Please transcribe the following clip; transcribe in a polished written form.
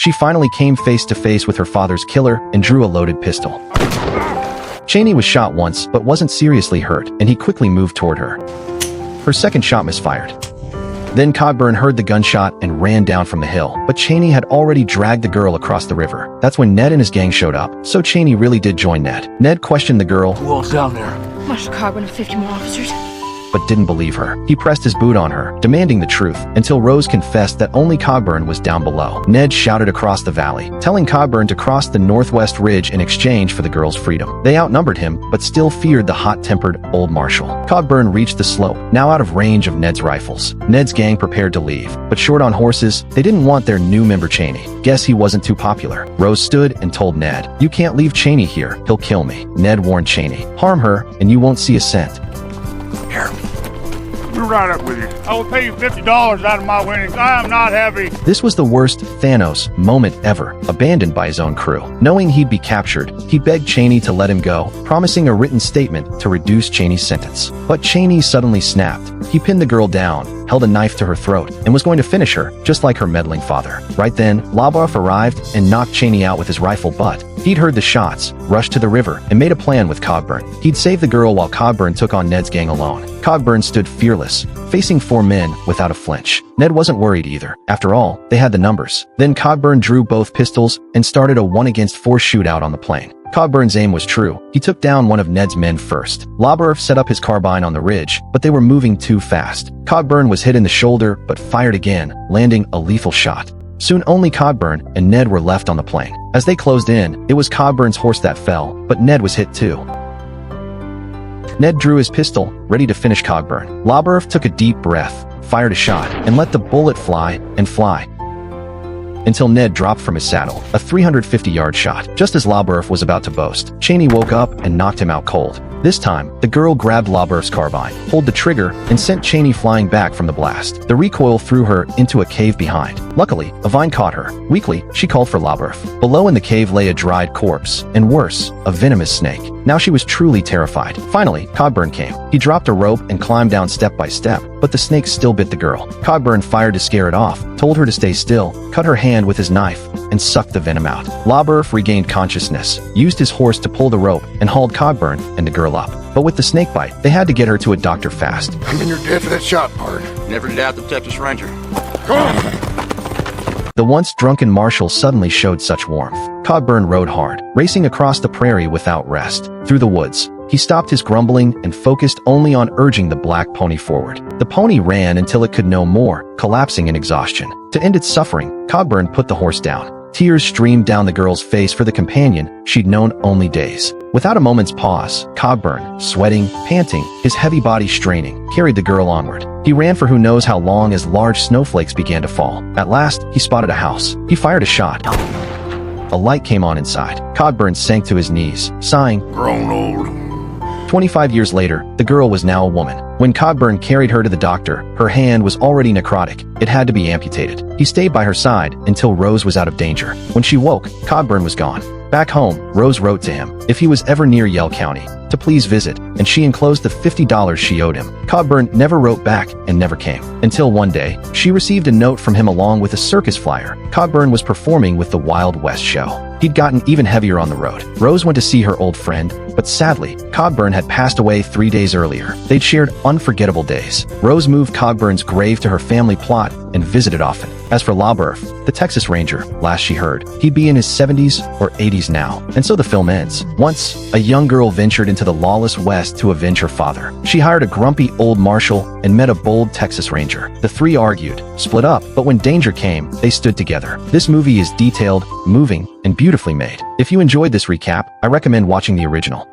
She finally came face to face with her father's killer and drew a loaded pistol. Cheney was shot once but wasn't seriously hurt, and he quickly moved toward her. Her second shot misfired. Then Cogburn heard the gunshot and ran down from the hill, but Cheney had already dragged the girl across the river. That's when Ned and his gang showed up, so Cheney really did join Ned. Ned questioned the girl. Who else down there? Marshal Cogburn and 50 more officers. But didn't believe her. He pressed his boot on her, demanding the truth, until Rose confessed that only Cogburn was down below. Ned shouted across the valley, telling Cogburn to cross the northwest ridge in exchange for the girl's freedom. They outnumbered him, but still feared the hot-tempered old Marshal. Cogburn reached the slope, now out of range of Ned's rifles. Ned's gang prepared to leave, but short on horses, they didn't want their new member Cheney. Guess he wasn't too popular. Rose stood and told Ned, "You can't leave Cheney here, he'll kill me." Ned warned Cheney, "Harm her, and you won't see a cent." Here. We're right up with you. I will pay you $50 out of my winnings. I am not happy. This was the worst Thanos moment ever, abandoned by his own crew. Knowing he'd be captured, he begged Cheney to let him go, promising a written statement to reduce Cheney's sentence. But Cheney suddenly snapped. He pinned the girl down, held a knife to her throat, and was going to finish her, just like her meddling father. Right then, Labaroff arrived and knocked Cheney out with his rifle butt. He'd heard the shots, rushed to the river, and made a plan with Cogburn. He'd save the girl while Cogburn took on Ned's gang alone. Cogburn stood fearless, facing 4 men without a flinch. Ned wasn't worried either. After all, they had the numbers. Then Cogburn drew both pistols and started a 1-against-4 shootout on the plain. Cogburn's aim was true. He took down one of Ned's men first. Labaroff set up his carbine on the ridge, but they were moving too fast. Cogburn was hit in the shoulder, but fired again, landing a lethal shot. Soon only Cogburn and Ned were left on the plain. As they closed in, it was Cogburn's horse that fell, but Ned was hit too. Ned drew his pistol, ready to finish Cogburn. Labaroff took a deep breath, fired a shot, and let the bullet fly and fly until Ned dropped from his saddle, a 350-yard shot. Just as Labaroff was about to boast, Cheney woke up and knocked him out cold. This time, the girl grabbed Labaroff's carbine, pulled the trigger, and sent Cheney flying back from the blast. The recoil threw her into a cave behind. Luckily, a vine caught her. Weakly, she called for Labaroff. Below in the cave lay a dried corpse, and worse, a venomous snake. Now she was truly terrified. Finally, Cogburn came. He dropped a rope and climbed down step by step, but the snake still bit the girl. Cogburn fired to scare it off, told her to stay still, cut her hand with his knife, and sucked the venom out. Labaroff regained consciousness, used his horse to pull the rope, and hauled Cogburn and the girl up. But with the snake bite, they had to get her to a doctor fast. I'm in your dead for that shot, Pard. Never did out the Texas Ranger. Come on! The once drunken Marshal suddenly showed such warmth. Cogburn rode hard, racing across the prairie without rest. Through the woods, he stopped his grumbling and focused only on urging the black pony forward. The pony ran until it could no more, collapsing in exhaustion. To end its suffering, Cogburn put the horse down. Tears streamed down the girl's face for the companion she'd known only days. Without a moment's pause, Cogburn, sweating, panting, his heavy body straining, carried the girl onward. He ran for who knows how long as large snowflakes began to fall. At last, he spotted a house. He fired a shot. A light came on inside. Cogburn sank to his knees, sighing. Grown old. 25 years later, the girl was now a woman. When Cogburn carried her to the doctor, her hand was already necrotic. It had to be amputated. He stayed by her side until Rose was out of danger. When she woke, Cogburn was gone. Back home, Rose wrote to him, if he was ever near Yell County, to please visit, and she enclosed the $50 she owed him. Cogburn never wrote back and never came. Until one day, she received a note from him along with a circus flyer. Cogburn was performing with the Wild West show. He'd gotten even heavier on the road. Rose went to see her old friend, but sadly, Cogburn had passed away 3 days earlier. They'd shared unforgettable days. Rose moved Cogburn's grave to her family plot and visited often. As for Labaroff, the Texas Ranger, last she heard, he'd be in his 70s or 80s now. And so the film ends. Once, a young girl ventured into the lawless West to avenge her father. She hired a grumpy old Marshal and met a bold Texas Ranger. The three argued, split up, but when danger came, they stood together. This movie is detailed, moving, and beautifully made. If you enjoyed this recap, I recommend watching the original.